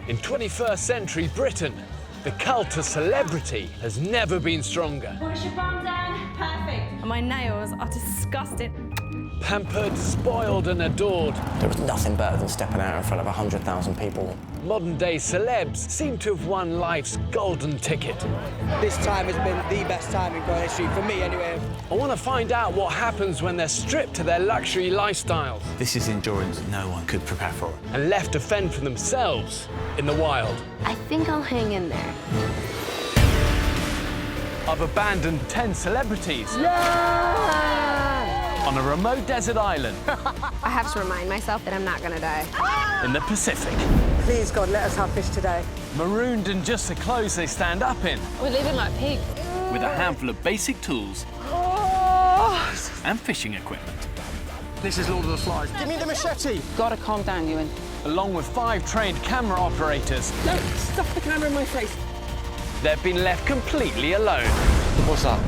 In 21st century Britain, the cult of celebrity has never been stronger. Push your bum down. Perfect. And my nails are disgusting. Pampered, spoiled and adored, There was nothing better than stepping out in front of 100,000 people. modern-day celebs seem to have won life's golden ticket. This time has been the best time in Greenwich Street, for me anyway. I want to find out what happens when they're stripped to their luxury lifestyles This is endurance no one could prepare for. and left to fend for themselves in the wild. I think I'll hang in there. I've abandoned 10 celebrities on a remote desert island I have to remind myself that I'm not gonna die. in the Pacific. Please, God, let us have fish today. Marooned in just the clothes they stand up in, We're living like pigs. With a handful of basic tools and fishing equipment. This is Lord of the Flies. Give me the machete. Gotta calm down, Ewan. along with 5 trained camera operators. No, stuff the camera in my face. They've been left completely alone. What's that?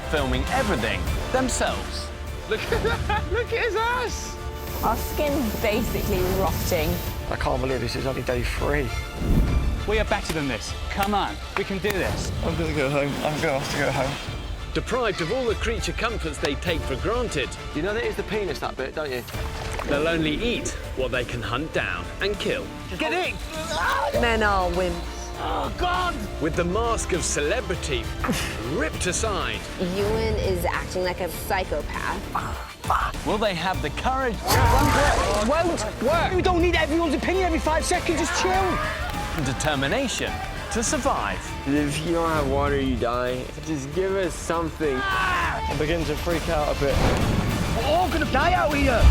Filming everything themselves. Look at that. Look at his ass. Our skin's basically rotting. I can't believe this is only day 3. We are better than this. Come on, we can do this. I'm going to go home. I'm going to have to go home. Deprived of all the creature comforts they take for granted, You know that is the penis, that bit, don't you? they'll only eat what they can hunt down and kill. Get in! Men are wimps. Oh, God! With the mask of celebrity ripped aside, Ewan is acting like a psychopath. will they have the courage It won't work. You don't need everyone's opinion every 5 seconds. Just chill. and determination to survive? If you don't have water, you die. Just give us something. I'm beginning to freak out a bit. We're all gonna die out here.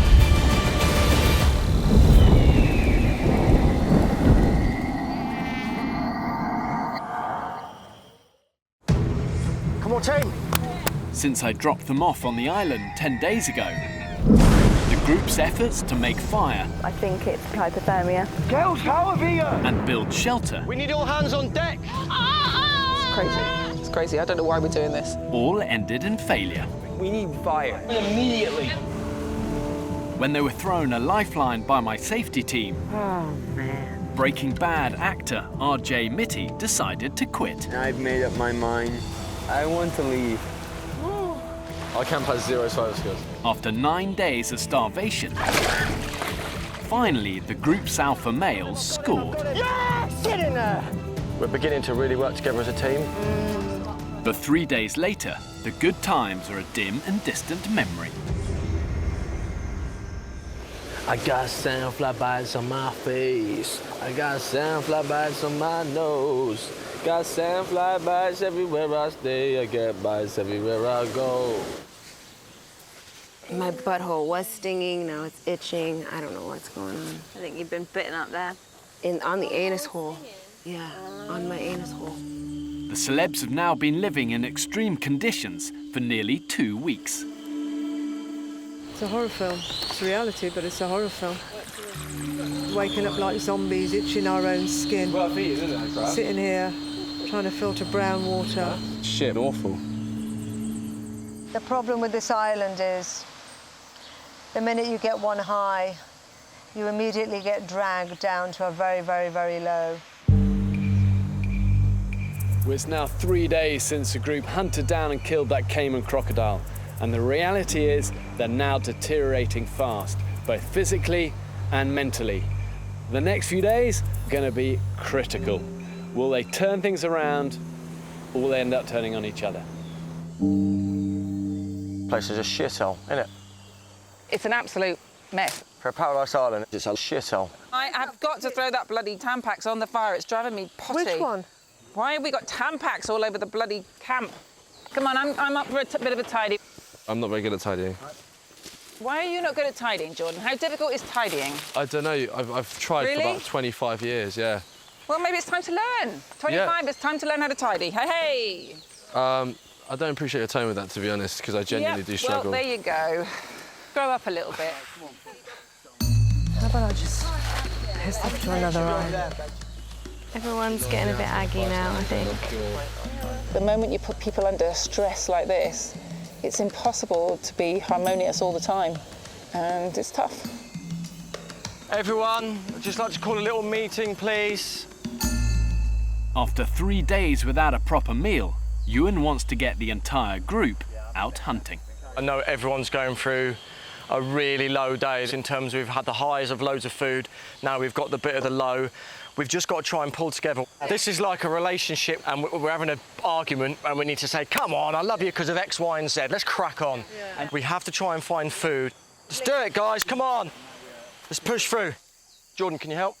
Come on, team. Since I dropped them off on the island 10 days ago, the group's efforts to make fire I think it's hypothermia. Girls, how are you? and build shelter We need all hands on deck. Crazy. It's crazy. I don't know why we're doing this. all ended in failure. We need fire. Immediately. When they were thrown a lifeline by my safety team, Breaking Bad actor RJ Mitty decided to quit. I've made up my mind. I want to leave. Our camp has 0 survival skills. After 9 days of starvation, finally the group's alpha males scored. Yeah! Sit in there! We're beginning to really work together as a team. But 3 days later, the good times are a dim and distant memory. I got sandfly bites on my face. I got sandfly bites on my nose. Got sandfly bites everywhere I stay. I get bites everywhere I go. My butthole was stinging, now it's itching. I don't know what's going on. I think you've been bitten up there. On the anus hole. Yeah, on my anus hole. The celebs have now been living in extreme conditions for nearly 2 weeks. It's a horror film. It's reality, but it's a horror film. Waking up like zombies, itching our own skin. Well, for you, isn't it? Sitting here, trying to filter brown water. Shit, awful. The problem with this island is the minute you get one high, you immediately get dragged down to a very, very, very low. Well, it's now 3 days since the group hunted down and killed that caiman crocodile. And the reality is they're now deteriorating fast, both physically and mentally. The next few days are going to be critical. Will they turn things around, or will they end up turning on each other? Place is a shithole, isn't it? It's an absolute mess. For a paradise island, it's a shithole. I have got to throw that bloody Tampax on the fire. It's driving me potty. Which one? Why have we got Tampax all over the bloody camp? Come on, I'm up for a bit of a tidy. I'm not very good at tidying. Why are you not good at tidying, Jordan? How difficult is tidying? I don't know. I've tried Really? for about 25 years, yeah. Well, maybe it's time to learn. 25, it's time to learn how to tidy. Hey, hey! I don't appreciate your tone with that, to be honest, because I genuinely do struggle. Well, there you go. Grow up a little bit. How about I just piss off to another island? Everyone's getting a bit aggy now, I think. The moment you put people under stress like this, it's impossible to be harmonious all the time, and it's tough. Everyone, I'd just like to call a little meeting, please. After 3 days without a proper meal, Ewan wants to get the entire group out hunting. I know everyone's going through a really low day in terms of we've had the highs of loads of food, now we've got the bit of the low. We've just got to try and pull together. This is like a relationship and we're having an argument and we need to say, come on, I love you because of X, Y and Z, let's crack on. And we have to try and find food. Let's do it, guys, come on. Let's push through. Jordan, can you help?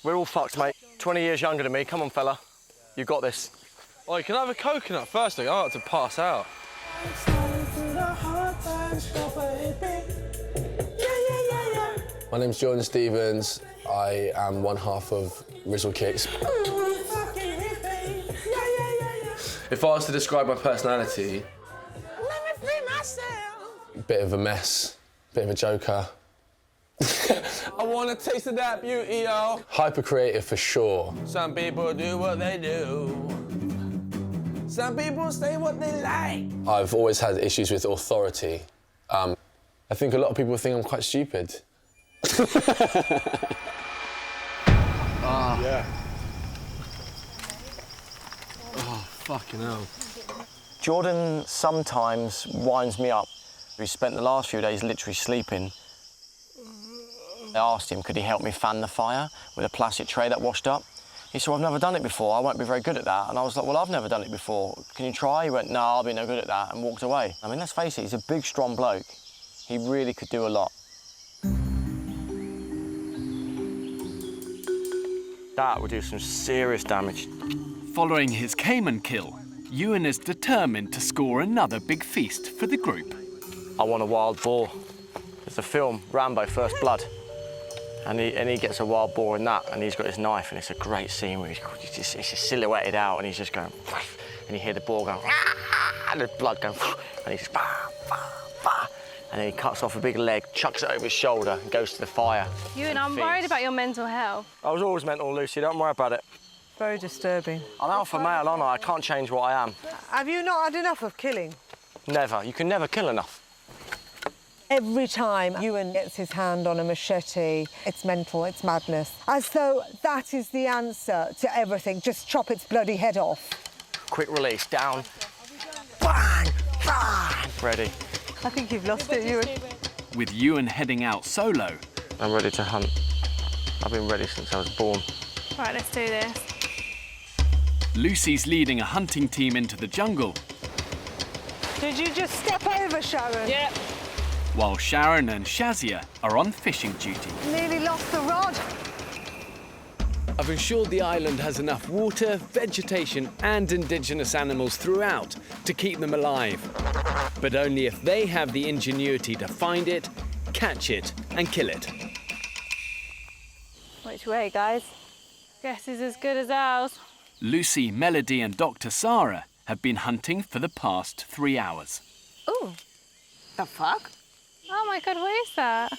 We're all fucked, mate. 20 years younger than me, come on, fella. You got this. Oh, you can have a coconut first, I like to pass out. My name's Jordan Stevens. I am one half of Rizzle Kicks. If I was to describe my personality, bit of a mess, bit of a joker. I want a taste of that beauty, yo. Hyper creative for sure. Some people do what they do. Some people say what they like. I've always had issues with authority. I think a lot of people think I'm quite stupid. Yeah. Oh, fucking hell. Jordan sometimes winds me up. We spent the last few days literally sleeping. I asked him, could he help me fan the fire with a plastic tray that washed up? He said, well, I've never done it before, I won't be very good at that. And I was like, well, I've never done it before. Can you try? He went, no, I'll be no good at that, and walked away. I mean, let's face it, he's a big, strong bloke. He really could do a lot. That would do some serious damage. Following his caiman kill, Ewan is determined to score another big feast for the group. I want a wild boar. There's a film, Rambo, First Blood. And he gets a wild boar in that, and he's got his knife, and it's a great scene where it's just silhouetted out, and he's just going, and you hear the boar going, and the blood going, and he's just, bah, bah, bah. And then he cuts off a big leg, chucks it over his shoulder, and goes to the fire. Ewan, I'm worried about your mental health. I was always mental, Lucy, don't worry about it. Very disturbing. I'm alpha male, aren't I? I can't change what I am. Have you not had enough of killing? Never. You can never kill enough. Every time Ewan gets his hand on a machete, it's mental, it's madness. As though that is the answer to everything. Just chop its bloody head off. Quick release, down. Bang! Bang! Ready. I think you've lost it, Ewan. With Ewan heading out solo, I'm ready to hunt. I've been ready since I was born. Right, let's do this. Lucy's leading a hunting team into the jungle. Did you just step over, Sharon? Yeah. While Sharron and Shazia are on fishing duty. Nearly lost the rod. I've ensured the island has enough water, vegetation and indigenous animals throughout to keep them alive. But only if they have the ingenuity to find it, catch it and kill it. Which way, guys? Guess is as good as ours. Lucy, Melody and Dr. Sarah have been hunting for the past 3 hours. Ooh. The fuck? Oh my God, what is that?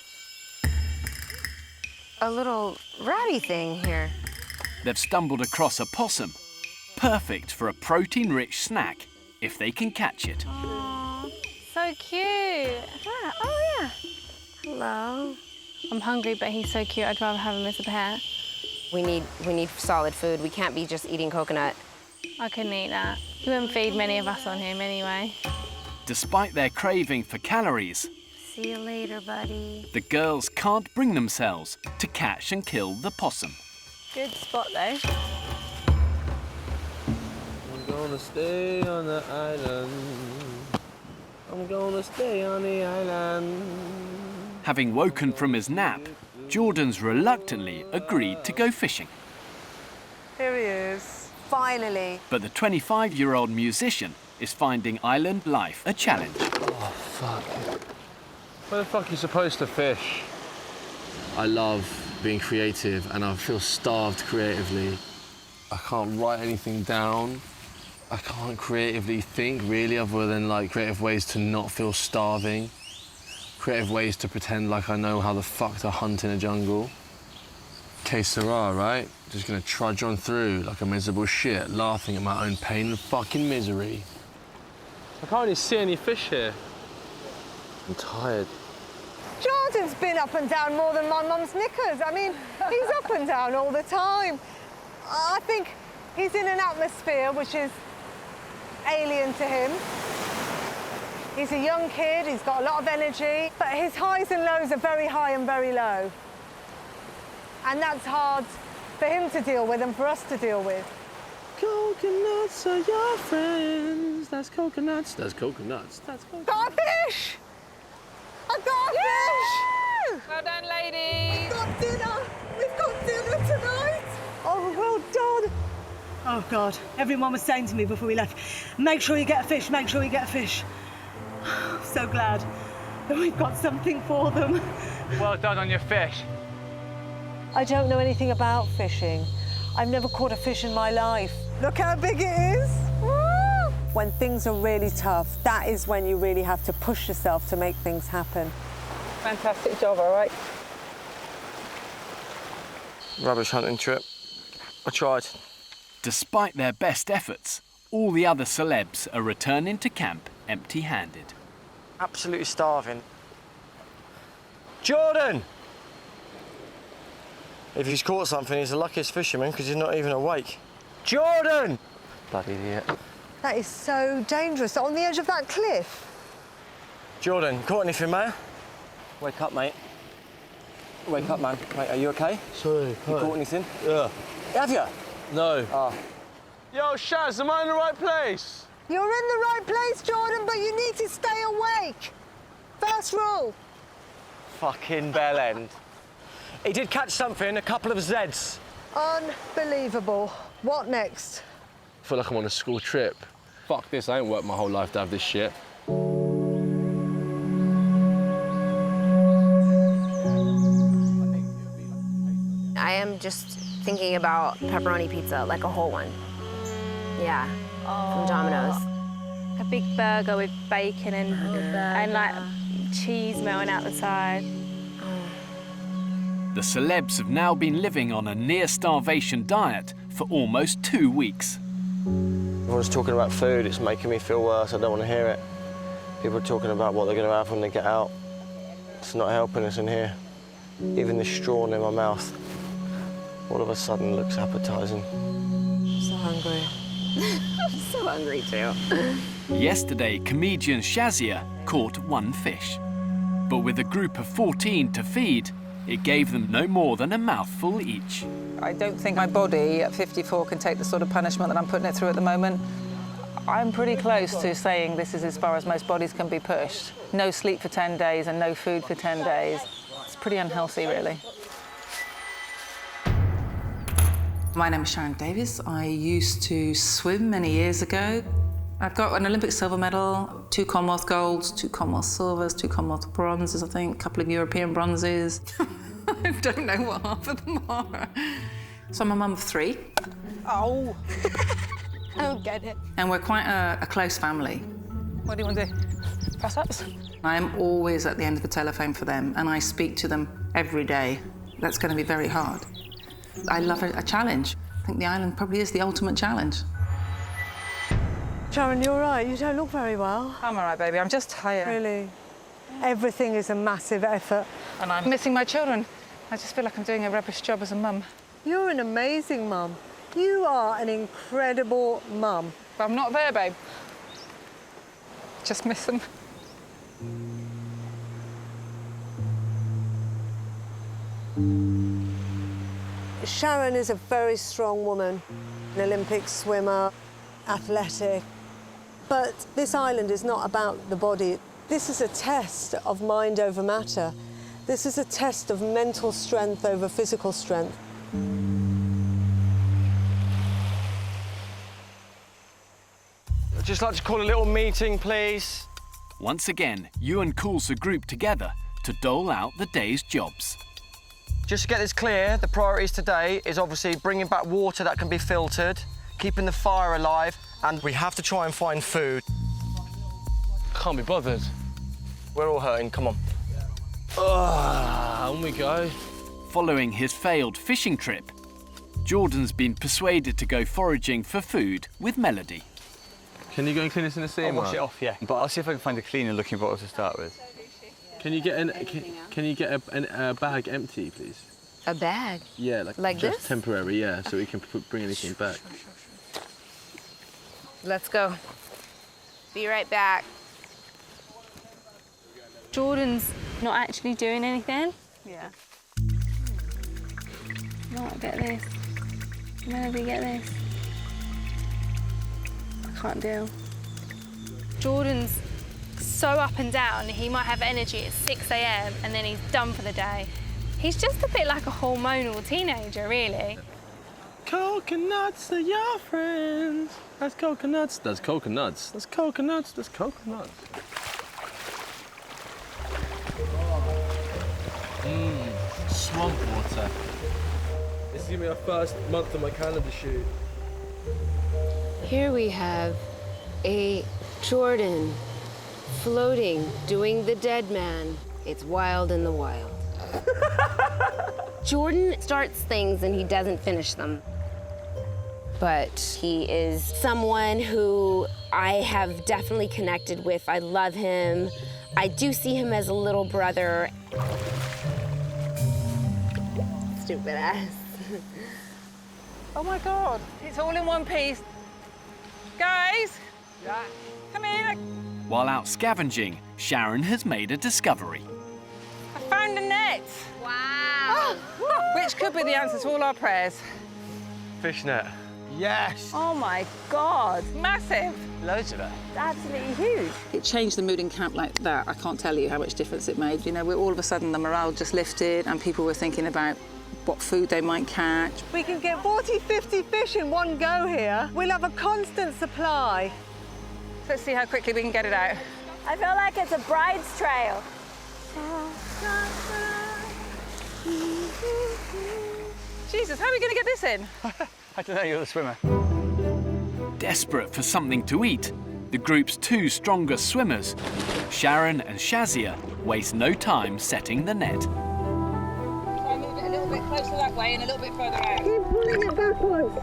A little ratty thing here. They've stumbled across a possum, perfect for a protein-rich snack if they can catch it. Aww, so cute. Ah, oh yeah. Hello. I'm hungry, but he's so cute. I'd rather have him as a pet. We need solid food. We can't be just eating coconut. I couldn't eat that. He wouldn't feed many of us on him anyway. Despite their craving for calories, See you later, buddy. the girls can't bring themselves to catch and kill the possum. Good spot though. I'm gonna stay on the island. I'm gonna stay on the island. Having woken from his nap, Jordan's reluctantly agreed to go fishing. Here he is. Finally. But the 25-year-old musician is finding island life a challenge. Oh, fuck. Where the fuck are you supposed to fish? I love being creative and I feel starved creatively. I can't write anything down. I can't creatively think really other than like creative ways to not feel starving. Creative ways to pretend like I know how the fuck to hunt in a jungle. Que sera, right? Just gonna trudge on through like a miserable shit, laughing at my own pain and fucking misery. I can't really see any fish here. I'm tired. Jordan's been up and down more than my mum's knickers. I mean, he's up and down all the time. I think he's in an atmosphere which is alien to him. He's a young kid, he's got a lot of energy, but his highs and lows are very high and very low. And that's hard for him to deal with and for us to deal with. Coconuts are your friends. That's coconuts. That's coconuts. That's coconuts. Got a fish! I got a fish! Well done, ladies. We've got dinner. We've got dinner tonight. Oh, well done. Oh, God. Everyone was saying to me before we left, make sure you get a fish, make sure you get a fish. So glad that we've got something for them. Well done on your fish. I don't know anything about fishing. I've never caught a fish in my life. Look how big it is. Woo! When things are really tough, that is when you really have to push yourself to make things happen. Fantastic job, all right? Rubbish hunting trip. I tried. Despite their best efforts, all the other celebs are returning to camp empty-handed. Absolutely starving. Jordan! If he's caught something, he's the luckiest fisherman because he's not even awake. Jordan! Bloody idiot. That is so dangerous. On the edge of that cliff. Jordan, caught anything, mate? Wake up, mate. Wake up, man. Mate, are you okay? Sorry. You caught anything? Yeah. Have you? No. Ah. Yo, Shaz, am I in the right place? You're in the right place, Jordan, but you need to stay awake. First rule. Fucking bell end. He did catch something, a couple of Zeds. Unbelievable. What next? I feel like I'm on a school trip. Fuck this, I ain't worked my whole life to have this shit. I am just thinking about pepperoni pizza, like a whole one. Yeah, from Domino's. A big burger with bacon and like cheese melting out the side. The celebs have now been living on a near-starvation diet for almost 2 weeks. Everyone's talking about food, it's making me feel worse, I don't want to hear it. People are talking about what they're going to have when they get out. It's not helping us in here. Even the straw in my mouth, all of a sudden looks appetising. I'm so hungry. I'm so hungry too. Yesterday, comedian Shazia caught 1 fish. But with a group of 14 to feed, it gave them no more than a mouthful each. I don't think my body at 54 can take the sort of punishment that I'm putting it through at the moment. I'm pretty close to saying this is as far as most bodies can be pushed. No sleep for 10 days and no food for 10 days. It's pretty unhealthy, really. My name is Sharron Davies. I used to swim many years ago. I've got an Olympic silver medal, 2 Commonwealth golds, 2 Commonwealth silvers, 2 Commonwealth bronzes, I think, a couple of European bronzes. I don't know what half of them are. So I'm a mum of 3. Oh! I don't get it. And we're quite a close family. What do you want to do? Press-ups? I'm always at the end of the telephone for them, and I speak to them every day. That's going to be very hard. I love a challenge. I think the island probably is the ultimate challenge. Sharon, you're right. You don't look very well. I'm all right, baby. I'm just tired. Really? Everything is a massive effort. And I'm missing my children. I just feel like I'm doing a rubbish job as a mum. You're an amazing mum. You are an incredible mum. But I'm not there, babe. Just miss them. Sharon is a very strong woman, an Olympic swimmer, athletic. But this island is not about the body. This is a test of mind over matter. This is a test of mental strength over physical strength. I'd just like to call a little meeting, please. Once again, Ewan calls the group together to dole out the day's jobs. Just to get this clear, the priorities today is obviously bringing back water that can be filtered, keeping the fire alive, and we have to try and find food. Can't be bothered. We're all hurting, come on. On we go. Following his failed fishing trip, Jordan's been persuaded to go foraging for food with Melody. Can you go and clean this in the sea, I'll wash it off, yeah. But I'll see if I can find a cleaner looking bottle to start with. Can you get a bag empty, please? A bag? Yeah, like just this? temporary, yeah, so we can bring anything back. Sure. Let's go. Be right back. Jordan's not actually doing anything. Yeah. No, get this. Melody, get this. I can't deal. Jordan's so up and down, he might have energy at 6 a.m. and then he's done for the day. He's just a bit like a hormonal teenager, really. Coconuts are your friends. That's coconuts. That's coconuts. That's coconuts. That's coconuts. Swamp water. This is gonna be our first month of my calendar shoot. Here we have a Jordan floating, doing the dead man. It's wild in the wild. Jordan starts things and he doesn't finish them. But he is someone who I have definitely connected with. I love him. I do see him as a little brother. Stupid ass. Oh my God, it's all in one piece. Guys, come here. While out scavenging, Sharron has made a discovery. I found a net. Wow. Which could be the answer to all our prayers. Fishnet. Yes. Oh my God, massive. Loads of it. Absolutely huge. It changed the mood in camp like that. I can't tell you how much difference it made. You know, all of a sudden the morale just lifted and people were thinking about what food they might catch. We can get 40, 50 fish in one go here. We'll have a constant supply. Let's see how quickly we can get it out. I feel like it's a bride's trail. Jesus, how are we going to get this in? I don't know, you're the swimmer. Desperate for something to eat, the group's two strongest swimmers, Sharron and Shazia, waste no time setting the net. I'll move it a little bit closer that way and a little bit further out. Keep pulling it backwards.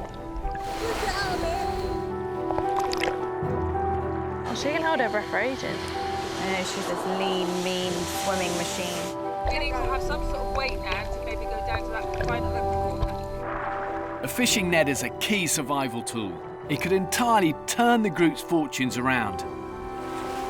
Oh, she can hold her breath for ages. I know, she's this lean, mean swimming machine. We need to have some sort of weight now to maybe go down to that final level of water. A fishing net is a key survival tool. It could entirely turn the group's fortunes around.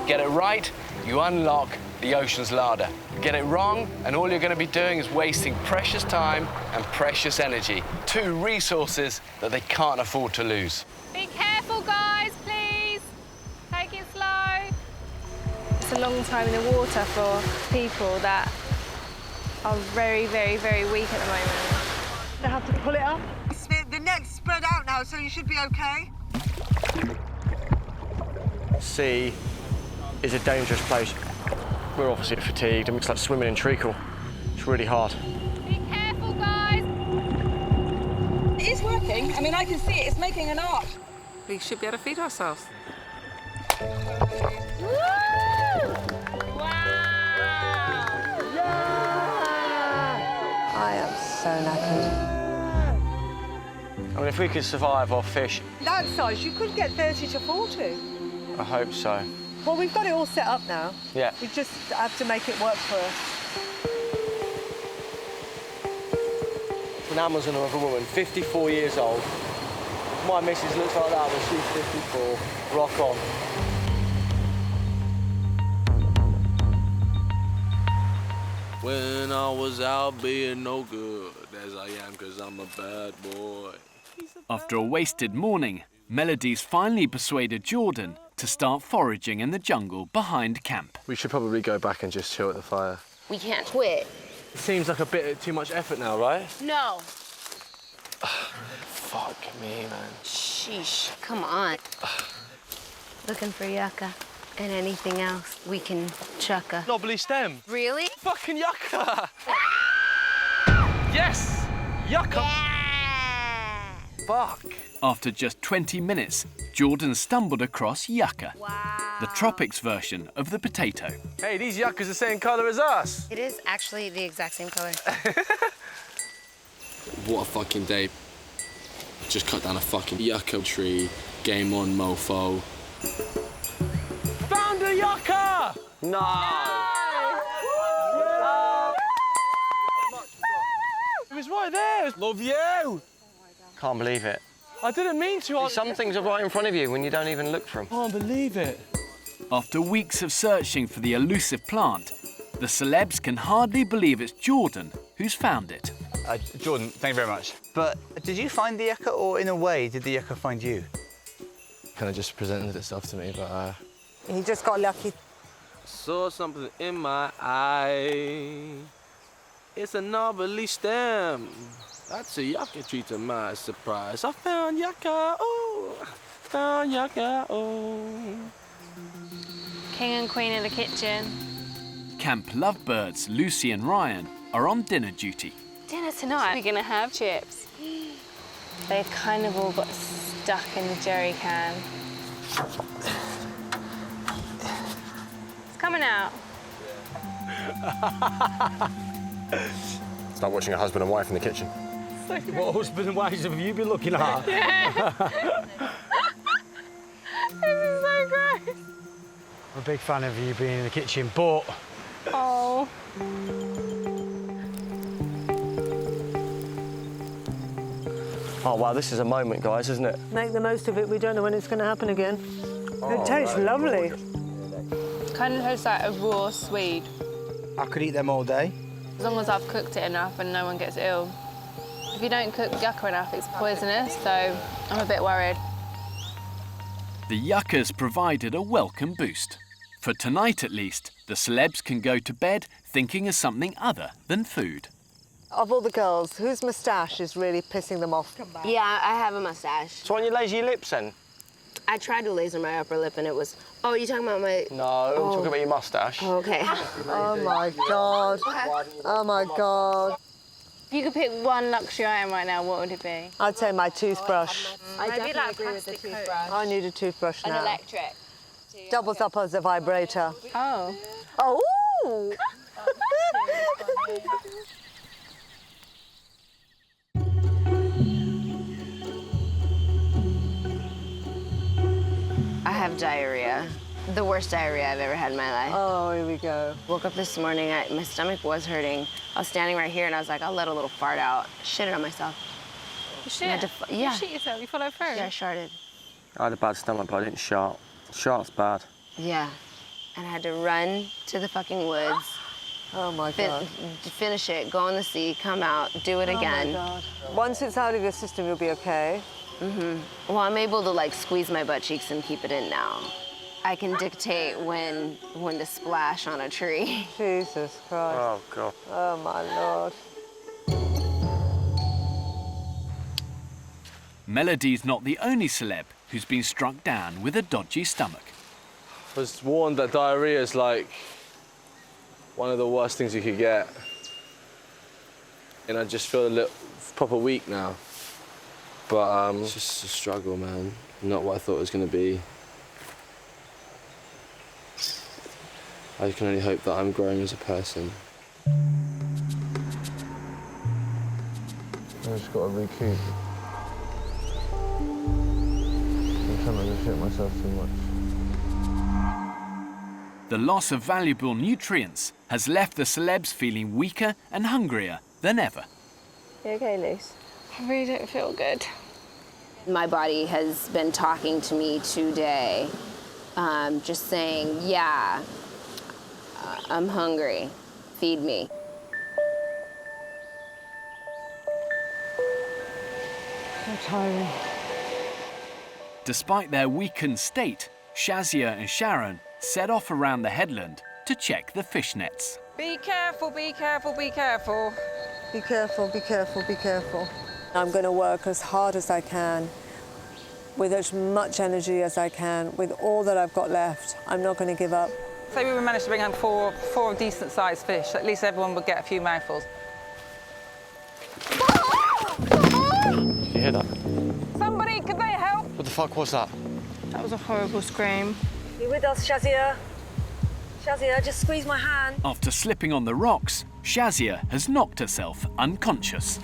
Get it right, you unlock the ocean's larder. Get it wrong, and all you're going to be doing is wasting precious time and precious energy. Two resources that they can't afford to lose. Be careful, guys, please. Take it slow. It's a long time in the water for people that are very, very, very weak at the moment. They have to pull it up. The net's spread out now, so you should be okay. Sea is a dangerous place. We're obviously fatigued and it's like swimming in treacle. It's really hard. Be careful, guys. It is working. I mean, I can see it. It's making an arc. We should be able to feed ourselves. Woo! Wow! I am so knackered. I mean, if we could survive off fish, That size, you could get 30 to 40. I hope so. Well, we've got it all set up now. Yeah. We just have to make it work for us. An Amazon of a woman, 54 years old. My missus looks like that when she's 54. Rock on. When I was out being no good, as I am, because I'm a bad boy. After a wasted morning, Melody's finally persuaded Jordan to start foraging in the jungle behind camp. We should probably go back and just chill at the fire. We can't quit. It seems like a bit too much effort now, right? No. Fuck me, man. Sheesh. Come on. Looking for yucca and anything else we can chucka. Knobbly stem. Really? Fucking yucca! Yes! Yucca! Yeah! Fuck. After just 20 minutes, Jordan stumbled across yucca, the tropics version of the potato. Hey, these yuccas are the same colour as us. It is actually the exact same color. What a fucking day. Just cut down a fucking yucca tree. Game on, mofo. Found a yucca! No! right there. Love you. Can't believe it. I didn't mean to. Some things are right in front of you when you don't even look for them. Can't believe it. After weeks of searching for the elusive plant, the celebs can hardly believe it's Jordan who's found it. Jordan, thank you very much. But did you find the yucca, or in a way, did the yucca find you? Kind of just presented itself to me, but He just got lucky. Saw something in my eye. It's a gnarly stem. That's a yucca tree to my surprise. I found yucca, oh, found yucca, oh. King and Queen in the kitchen. Camp lovebirds Lucy and Ryan are on dinner duty. Dinner tonight. We're gonna have chips. They kind of all got stuck in the jerry can. It's coming out. It's like watching a husband and wife in the kitchen. What husband and wives have you been looking at? This is so gross. I'm a big fan of you being in the kitchen, but... Oh. Oh, wow, this is a moment, guys, isn't it? Make the most of it. We don't know when it's going to happen again. It tastes lovely. Kind of tastes like a raw swede. I could eat them all day. As long as I've cooked it enough and no one gets ill. If you don't cook yucca enough, it's poisonous, so I'm a bit worried. The yuccas provided a welcome boost. For tonight, at least, the celebs can go to bed thinking of something other than food. Of all the girls, whose moustache is really pissing them off? Yeah, I have a mustache. So on your lazy lips, then? I tried to laser my upper lip and it was... Oh, you talking about my... No, I'm talking about your moustache. Oh, okay. Oh, my God. Oh, my God. If you could pick one luxury item right now, what would it be? I'd say my toothbrush. Maybe like a plastic toothbrush. I need a toothbrush now. An electric. Doubles up as a vibrator. Oh. Oh! I have diarrhea. The worst diarrhea I've ever had in my life. Oh, here we go. Woke up this morning, my stomach was hurting. I was standing right here and I was like, I'll let a little fart out. Shit it on myself. You shit? Yeah. You shit yourself? You followed through? Yeah, I sharted. I had a bad stomach, but I didn't shart. Shart's bad. Yeah. And I had to run to the fucking woods. Oh, my God. Finish it, go in the sea, come out, do it again. Oh, my God. Once it's out of your system, you'll be okay. Well, I'm able to, like, squeeze my butt cheeks and keep it in now. I can dictate when to splash on a tree. Jesus Christ. Oh, God. Oh, my Lord. Melody's not the only celeb who's been struck down with a dodgy stomach. I was warned that diarrhea is like one of the worst things you could get. And I just feel a little proper weak now. But it's just a struggle, man. Not what I thought it was going to be. I can only hope that I'm growing as a person. I just got to recoup. Sometimes I shit myself too much. The loss of valuable nutrients has left the celebs feeling weaker and hungrier than ever. You okay, Luce? I really don't feel good. My body has been talking to me today, just saying, yeah, I'm hungry, feed me. So tiring. Despite their weakened state, Shazia and Sharron set off around the headland to check the fishnets. Be careful, be careful, be careful. Be careful, be careful, be careful. I'm going to work as hard as I can, with as much energy as I can, with all that I've got left. I'm not going to give up. Say we managed to bring home four decent-sized fish. At least everyone would get a few mouthfuls. You hear that? Somebody, could they help? What the fuck was that? That was a horrible scream. You with us, Shazia? Shazia, just squeeze my hand. After slipping on the rocks, Shazia has knocked herself unconscious.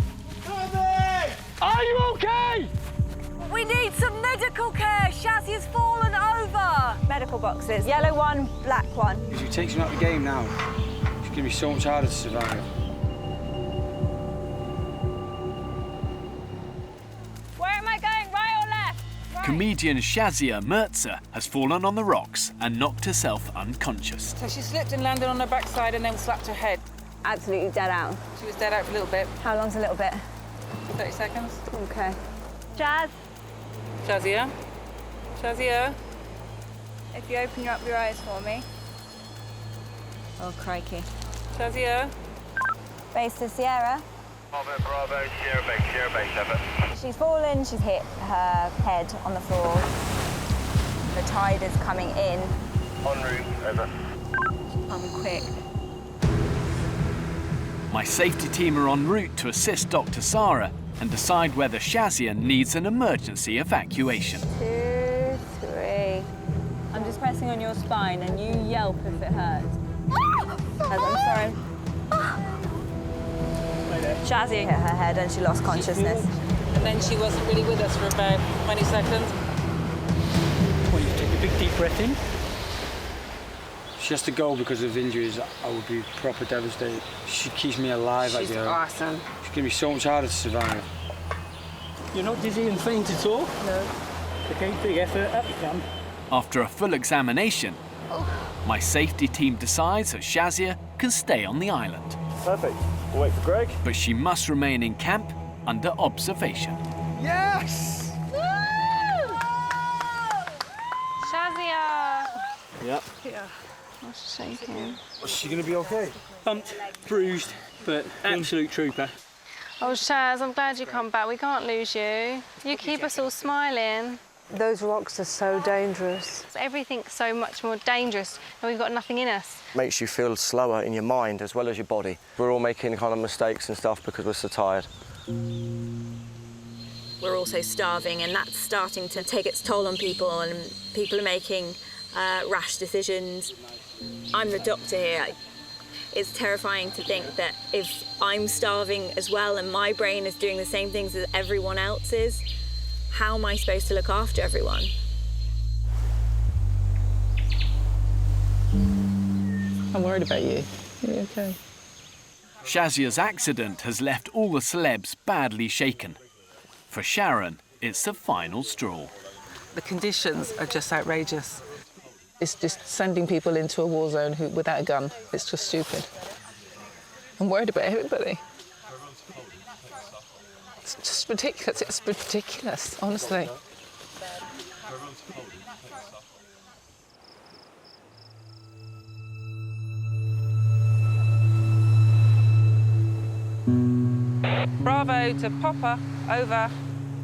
Are you okay? We need some medical care. Shazia's fallen over. Medical boxes. Yellow one, black one. If you take him out of the game now, it's going to be so much harder to survive. Comedian Shazia Mirza has fallen on the rocks and knocked herself unconscious. So she slipped and landed on her backside and then slapped her head. Absolutely dead out. She was dead out for a little bit. How long's a little bit? 30 seconds. Okay. Jazz. Shazia? Shazia? If you open up your eyes for me. Oh, crikey. Shazia? Base to Sierra. Bravo, Sierra base, over. She's fallen, she's hit her head on the floor. The tide is coming in. En route, over. I'll be quick. My safety team are en route to assist Dr. Sarah and decide whether Shazia needs an emergency evacuation. 2, 3. I'm just pressing on your spine and you yelp if it hurts. I'm sorry. Shazia hit her head and she lost consciousness. And then she wasn't really with us for about 20 seconds. Well, you take a big deep breath in. She has to go because of injuries. I would be proper devastated. She keeps me alive. She's awesome. It's going to be so much harder to survive. You're not dizzy and faint at all? No. Okay, big effort. Up you come. After a full examination, my safety team decides that Shazia can stay on the island. Perfect. We'll wait for Greg. But she must remain in camp under observation. Yes! Shazia! Yep. Yeah. I'm shaking. Is she going to be okay? Bumped, bruised, but absolute trooper. Oh, Shaz, I'm glad you come back. We can't lose you. You keep us all smiling. Those rocks are so dangerous. Everything's so much more dangerous and we've got nothing in us. Makes you feel slower in your mind as well as your body. We're all making kind of mistakes and stuff because we're so tired. We're also starving and that's starting to take its toll on people and people are making rash decisions. I'm the doctor here. It's terrifying to think that if I'm starving as well and my brain is doing the same things as everyone else is, how am I supposed to look after everyone? I'm worried about you. Are you okay? Shazia's accident has left all the celebs badly shaken. For Sharron, it's the final straw. The conditions are just outrageous. It's just sending people into a war zone without a gun. It's just stupid. I'm worried about everybody. It's just ridiculous. It's ridiculous, honestly. Bravo to Popper, over.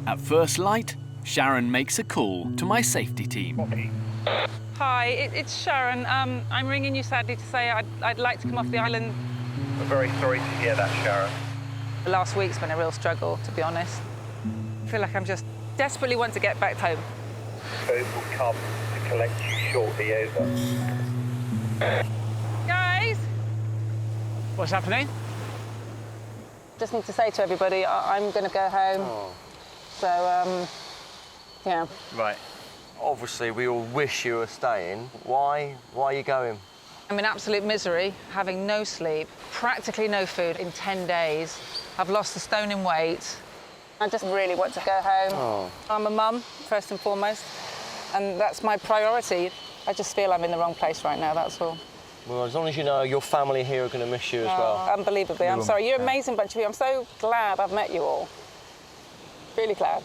At first light, Sharron makes a call to my safety team. Hi, it's Sharon. I'm ringing you sadly to say I'd like to come off the island. We're very sorry to hear that, Sharon. The last week's been a real struggle, to be honest. I feel like I'm just desperately want to get back home. Boat will come to collect you shortly, over. Guys! What's happening? Just need to say to everybody, I'm going to go home. Oh. So, yeah. Right. Obviously, we all wish you were staying. Why are you going? I'm in absolute misery, having no sleep, practically no food in 10 days. I've lost a stone in weight. I just really want to go home. Oh. I'm a mum, first and foremost, and that's my priority. I just feel I'm in the wrong place right now, that's all. Well, as long as you know your family here are going to miss you as well. Unbelievably, I'm sorry. You're an amazing bunch of people. I'm so glad I've met you all. Really glad.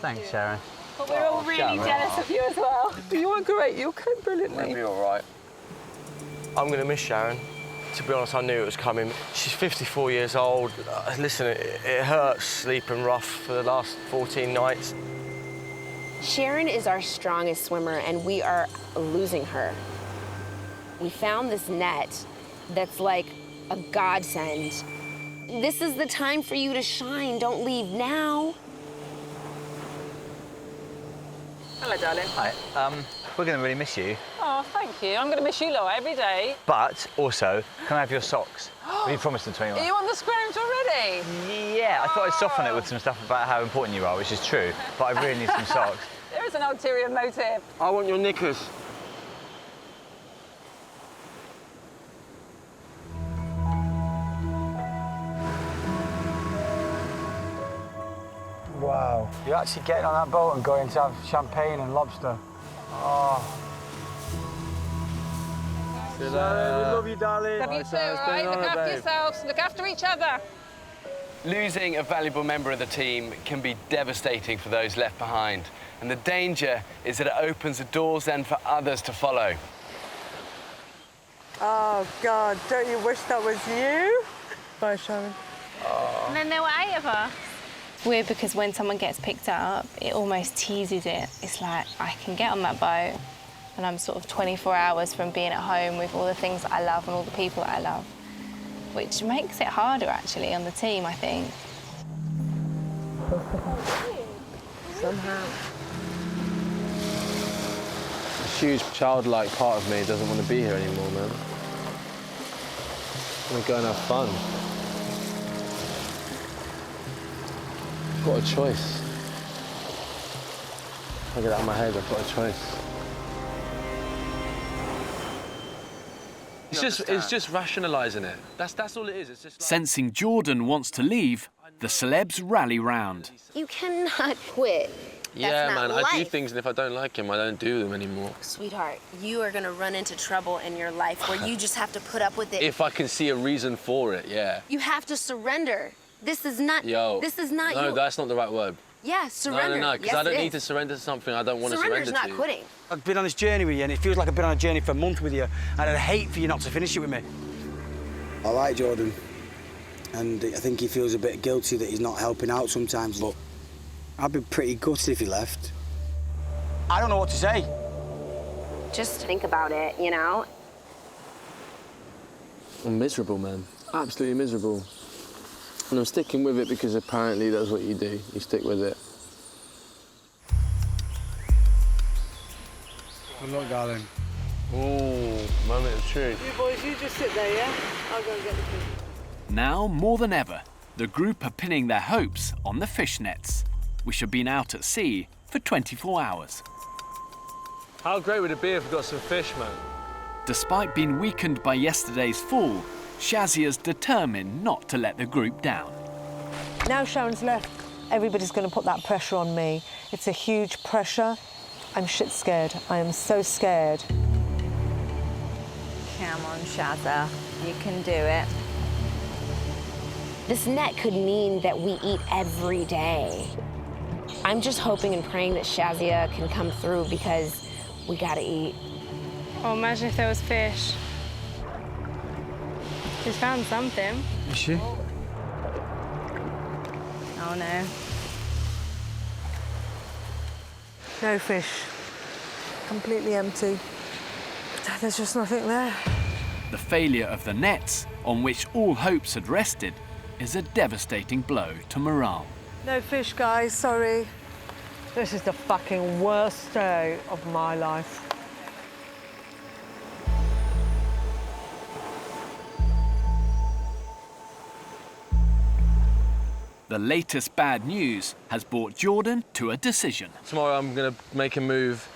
Thanks, Sharon. But we're all really jealous of you as well. You are great. You're going brilliantly. You'll be all right. I'm going to miss Sharon. To be honest, I knew it was coming. She's 54 years old. Listen, it hurts sleeping rough for the last 14 nights. Sharron is our strongest swimmer, and we are losing her. We found this net that's like a godsend. This is the time for you to shine. Don't leave now. Hello, darling. Hi. We're going to really miss you. Oh, thank you. I'm going to miss you, Laura, every day. But also, can I have your socks? We promised them to anyone. Are you on the script already? Yeah, I thought I'd soften it with some stuff about how important you are, which is true. But I really need some socks. There is an ulterior motive. I want your knickers. Wow. You're actually getting on that boat and going to have champagne and lobster. Oh. See you Shazia, we love you, darling. Love you too, all right? Look after yourselves, look after each other. Losing a valuable member of the team can be devastating for those left behind. And the danger is that it opens the doors then for others to follow. Oh, God, don't you wish that was you? Bye, Sharon. Oh. And then there were 8 of us. Weird because when someone gets picked up, it almost teases it. It's like, I can get on that boat and I'm sort of 24 hours from being at home with all the things that I love and all the people that I love, which makes it harder, actually, on the team, I think. Somehow. A huge childlike part of me doesn't want to be here anymore, man. I want to go and have fun. I've got a choice. If I get out of my head, I've got a choice. It's just rationalising it. That's all it is. It's just like... Sensing Jordan wants to leave, the celebs rally round. You cannot quit. Yeah, That's not man, life. I do things, and if I don't like him, I don't do them anymore. Sweetheart, you are gonna run into trouble in your life where you just have to put up with it. If I can see a reason for it, yeah. You have to surrender. This is not. Yo. This is not. No, you. that's not the right word. Yeah, surrender. No, because yes, I don't it need is. to surrender to something I don't want to surrender Surrender's to. not quitting. I've been on this journey with you, and it feels like I've been on a journey for a month with you, and I'd hate for you not to finish it with me. I like Jordan, and I think he feels a bit guilty that he's not helping out sometimes, but I'd be pretty gutted if he left. I don't know what to say. Just think about it, you know? I'm miserable, man. Absolutely miserable. And I'm sticking with it because apparently that's what you do. You stick with it. Good luck, darling. Ooh, moment of truth. You boys, you just sit there, yeah? I'll go and get the food. Now, more than ever, the group are pinning their hopes on the fishnets, which have been out at sea for 24 hours. How great would it be if we got some fish, man? Despite being weakened by yesterday's fall, Shazia's determined not to let the group down. Now Sharon's left, everybody's going to put that pressure on me. It's a huge pressure. I'm shit scared. I am so scared. Come on, Shazia. You can do it. This net could mean that we eat every day. I'm just hoping and praying that Shazia can come through because we gotta eat. Oh, imagine if there was fish. She's found something. Is she? Oh, no. No fish. Completely empty. There's just nothing there. The failure of the nets, on which all hopes had rested, is a devastating blow to morale. No fish, guys, sorry. This is the fucking worst day of my life. The latest bad news has brought Jordan to a decision. Tomorrow I'm going to make a move.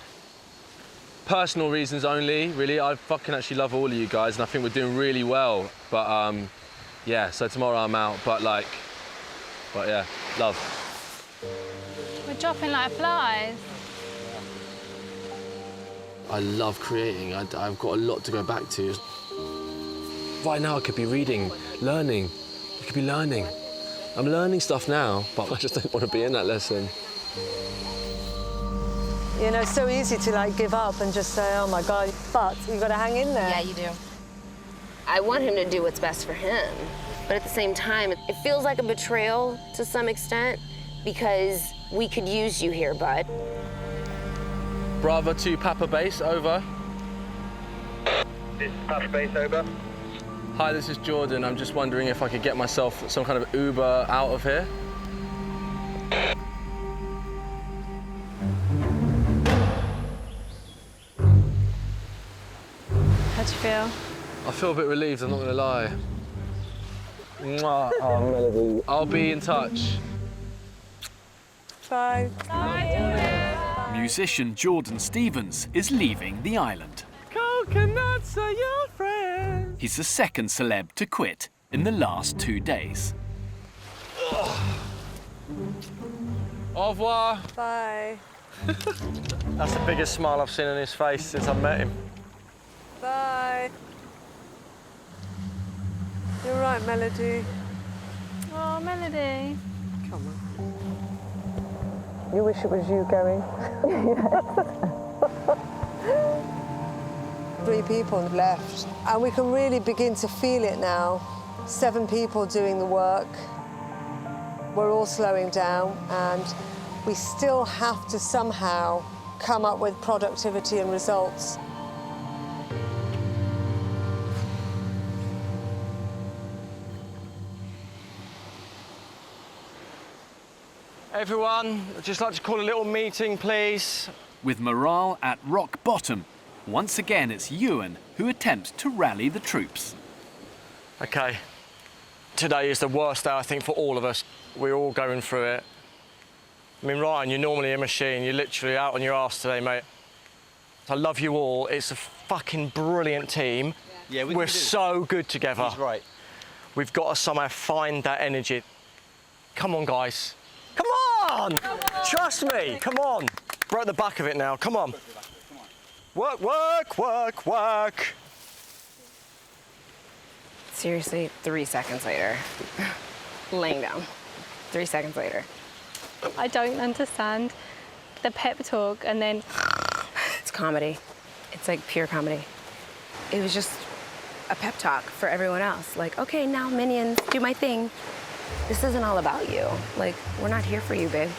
Personal reasons only, really. I fucking actually love all of you guys, and I think we're doing really well. But, yeah, so tomorrow I'm out. But yeah, love. We're dropping like flies. I love creating. I've got a lot to go back to. Right now I could be reading, learning. I could be learning. I'm learning stuff now, but I just don't want to be in that lesson. You know, it's so easy to like give up and just say, oh my God, but you've got to hang in there. Yeah, you do. I want him to do what's best for him, but at the same time, it feels like a betrayal to some extent because we could use you here, bud. Bravo to Papa Base, over. This is Papa Base, over. Hi, this is Jordan. I'm just wondering if I could get myself some kind of Uber out of here. How'd you feel? I feel a bit relieved, I'm not gonna lie. Mwah. Oh, Melody. I'll be in touch. Bye. Musician Jordan Stevens is leaving the island. Coconuts are your friends. He's the second celeb to quit in the last 2 days. Au revoir. Bye. That's the biggest smile I've seen on his face since I met him. Bye. You're right, Melody. Oh, Melody. Come on. You wish it was you going? 3 people left, and we can really begin to feel it now. 7 people doing the work. We're all slowing down, and we still have to somehow come up with productivity and results. Everyone, I'd just like to call a little meeting, please. With morale at rock bottom, once again it's Ewan who attempts to rally the troops. Okay, today is the worst day, I think, for all of us. We're all going through it. I mean, Ryan, you're normally a machine. You're literally out on your arse today, mate. I love you all. It's a fucking brilliant team. Yeah, we're so good together. He's right. We've got to somehow find that energy. Come on, guys. Come on! Trust me, come on. We're at the back of it now, come on. Work, work, work, work. Seriously, 3 seconds later. Laying down. 3 seconds later. I don't understand the pep talk and then... It's comedy. It's like pure comedy. It was just a pep talk for everyone else. Like, okay, now minions, do my thing. This isn't all about you. Like, we're not here for you, babe.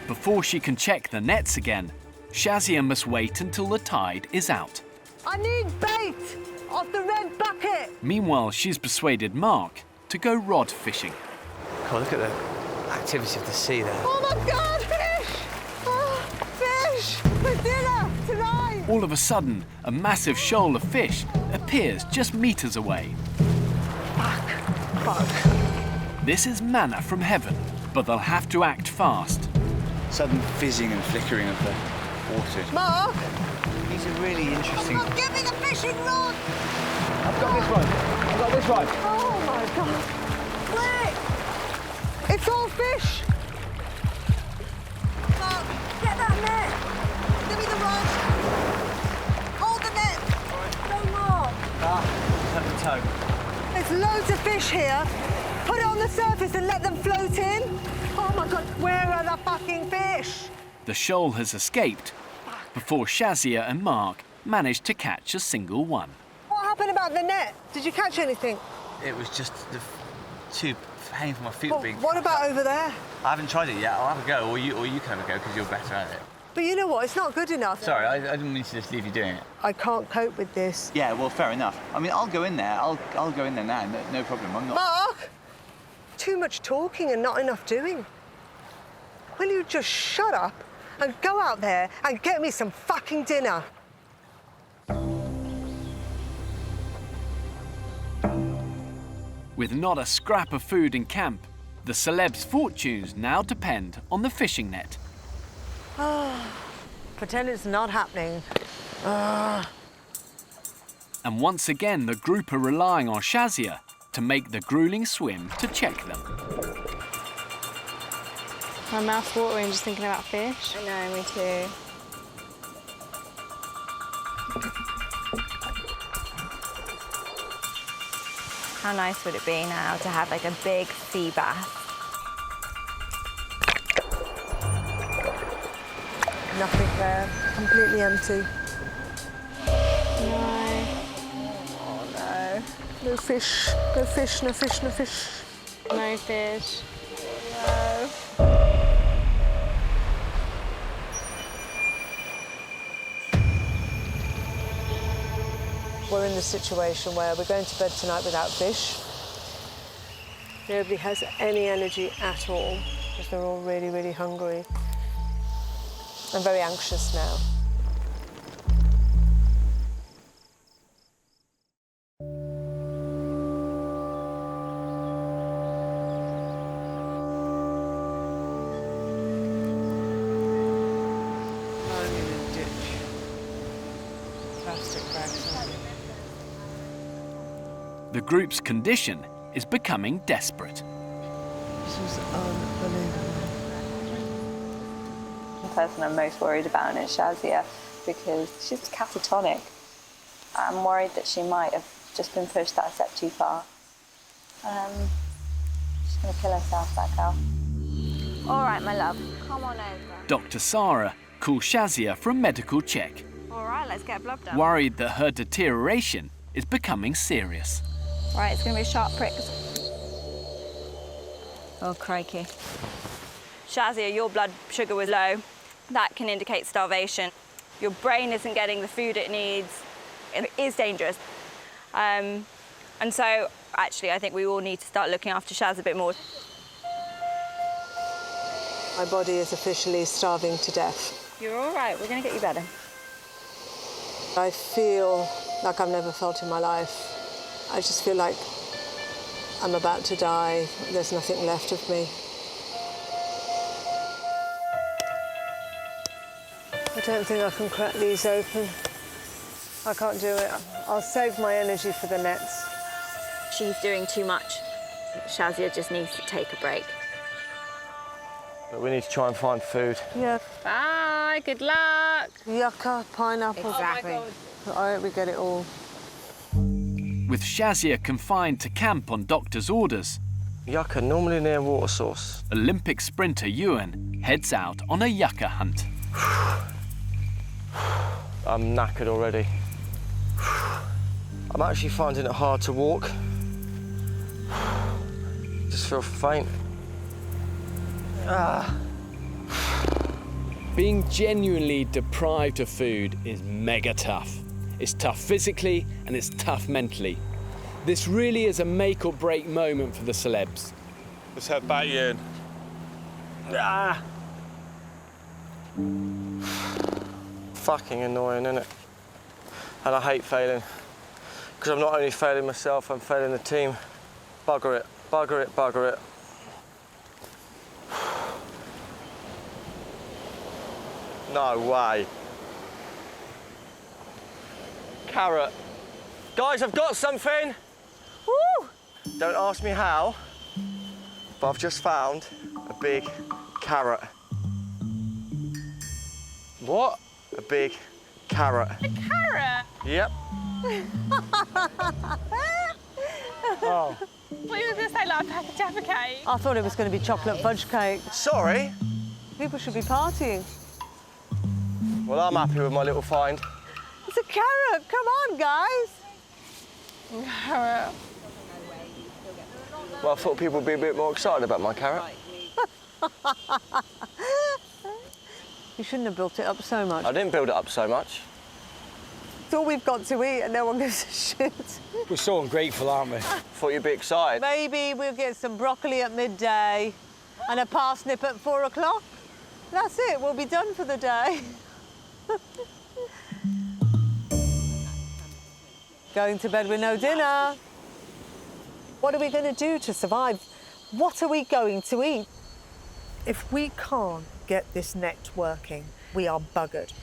Before she can check the nets again, Shazia must wait until the tide is out. I need bait off the red bucket. Meanwhile, she's persuaded Mark to go rod fishing. God, look at the activity of the sea there. Oh my God, fish! Oh, fish! For dinner tonight! All of a sudden, a massive shoal of fish appears just meters away. Fuck. This is manna from heaven, but they'll have to act fast. Sudden fizzing and flickering of the water. Mark! These are really interesting. Oh, give me the fishing rod! I've got this one. I've got this one. Oh my God! Quick! It's all fish! Mark, get that net! Give me the rod! Hold the net! No more! Let the toe. There's loads of fish here. Put it on the surface and let them float in. Oh my God, where are the fucking fish? The shoal has escaped before Shazia and Mark managed to catch a single one. What happened about the net? Did you catch anything? It was just the tube hanging from my feet Well, being... what about over there? I haven't tried it yet. I'll have a go, or you can have a go because you're better at it. But you know what? It's not good enough. Sorry, I didn't mean to just leave you doing it. I can't cope with this. Yeah, well, fair enough. I mean, I'll go in there. I'll go in there now. No problem. I'm not. Mark! Too much talking and not enough doing. Will you just shut up and go out there and get me some fucking dinner? With not a scrap of food in camp, the celebs' fortunes now depend on the fishing net. Pretend it's not happening. And once again, the group are relying on Shazia to make the grueling swim to check them. My mouth's watering just thinking about fish. I know, me too. How nice would it be now to have like a big sea bath? Nothing there. Completely empty. No. Oh no. No fish. No fish, no fish, no fish. No fish. No. We're in the situation where we're going to bed tonight without fish. Nobody has any energy at all because they're all really, really hungry. I'm very anxious now. I'm in a ditch. Plastic bags. The group's condition is becoming desperate. This is unbelievable. The person I'm most worried about is Shazia, because she's catatonic. I'm worried that she might have just been pushed that step too far. She's going to kill herself, that girl. All right, my love, come on over. Dr. Sarah calls Shazia for a medical check, All right, let's get blood done. worried that her deterioration is becoming serious. Right, it's going to be a sharp prick. Oh, crikey. Shazia, your blood sugar was low. That can indicate starvation. Your brain isn't getting the food it needs. It is dangerous. And so, actually, I think we all need to start looking after Shaz a bit more. My body is officially starving to death. You're all right. We're going to get you better. I feel like I've never felt in my life. I just feel like I'm about to die. There's nothing left of me. I don't think I can crack these open. I can't do it. I'll save my energy for the nets. She's doing too much. Shazia just needs to take a break. But we need to try and find food. Yeah. Bye, good luck. Yucca, pineapple. Exactly. I hope we get it all. With Shazia confined to camp on doctor's orders, Yucca, normally near water source. Olympic sprinter Ewan heads out on a yucca hunt. I'm knackered already. I'm actually finding it hard to walk. Just feel faint. Being genuinely deprived of food is mega tough. It's tough physically and it's tough mentally. This really is a make or break moment for the celebs. Let's head back in. Fucking annoying, isn't it? And I hate failing. Because I'm not only failing myself, I'm failing the team. Bugger it, bugger it, bugger it. No way. Carrot. Guys, I've got something. Woo! Don't ask me how, but I've just found a big carrot. What? A big carrot. A carrot? Yep. Oh. What you were going to say, like a pack of Jaffa cake? I thought it was going to be chocolate fudge cake. Sorry? People should be partying. Well, I'm happy with my little find. It's a carrot. Come on, guys. Carrot. Well, I thought people would be a bit more excited about my carrot. You shouldn't have built it up so much. I didn't build it up so much. It's all we've got to eat and no one gives a shit. We're so ungrateful, aren't we? Thought you'd be excited. Maybe we'll get some broccoli at midday and a parsnip at 4 o'clock. That's it, we'll be done for the day. Going to bed with no dinner. What are we going to do to survive? What are we going to eat? If we can't get this net working, we are buggered.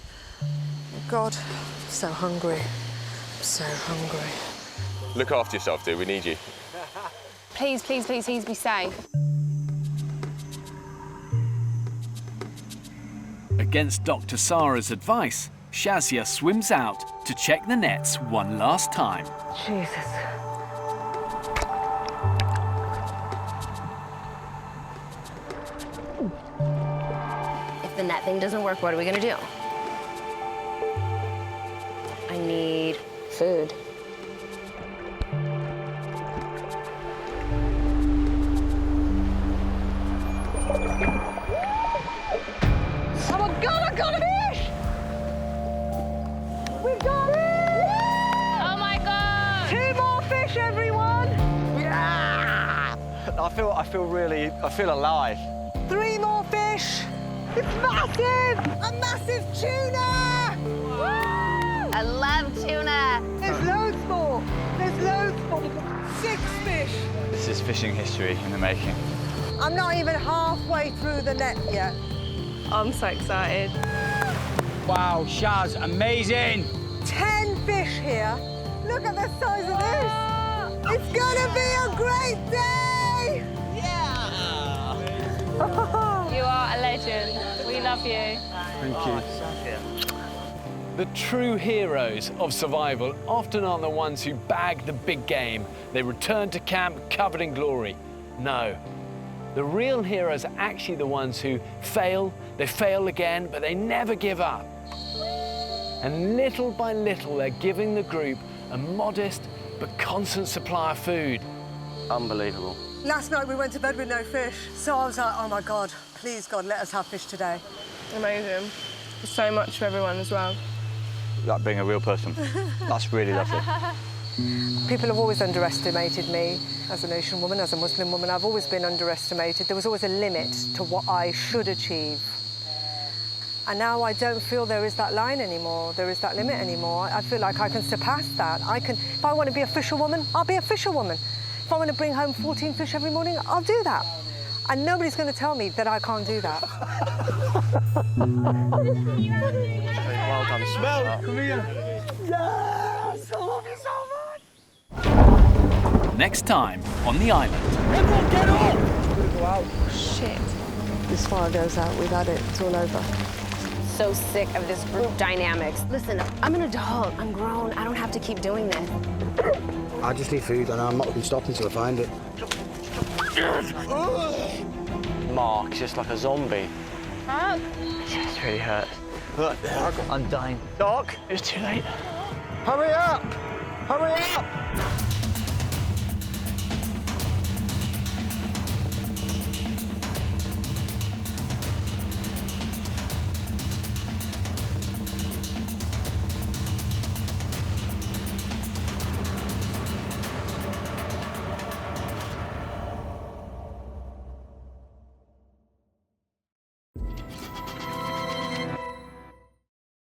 God, I'm so hungry. I'm so hungry. Look after yourself, dude. We need you. Please, please, please, please be safe. Against Dr. Sarah's advice, Shazia swims out to check the nets one last time. Jesus. If the net thing doesn't work, what are we gonna do? I need food. Oh my God, I got a fish! We got it! Oh my God! 2 more fish, everyone! Yeah! I feel alive. 3 more fish! It's massive! A massive tuna! Woo! I love tuna. There's loads more! There's loads more! 6 fish! This is fishing history in the making. I'm not even halfway through the net yet. I'm so excited. Wow, Shaz, amazing! 10 fish here. Look at the size of this. It's gonna be a great day! Yeah! You are a legend. We love you. Thank you. The true heroes of survival often aren't the ones who bag the big game. They return to camp covered in glory. No. The real heroes are actually the ones who fail, they fail again, but they never give up. And little by little, they're giving the group a modest but constant supply of food. Unbelievable. Last night we went to bed with no fish, so I was like, oh my God, please God, let us have fish today. Amazing. So much for everyone as well. Like being a real person. That's really lovely. People have always underestimated me as an Asian woman, as a Muslim woman. I've always been underestimated. There was always a limit to what I should achieve. And now I don't feel there is that line anymore, there is that limit anymore. I feel like I can surpass that. If I want to be a fisherwoman, I'll be a fisherwoman. If I want to bring home 14 fish every morning, I'll do that. And nobody's going to tell me that I can't do that. Well done. Smell. Come here. Yes! I love you so much! Next time on the island. Everyone get up! Go out. Shit. This fire goes out, we've had it, it's all over. So sick of this group dynamics. Listen, I'm an adult, I'm grown, I don't have to keep doing this. I just need food and I'm not going to stop until I find it. Mark's just like a zombie. Mark? It really hurts. Look, I'm dying. Doc, It's too late. Hurry up! Hurry up!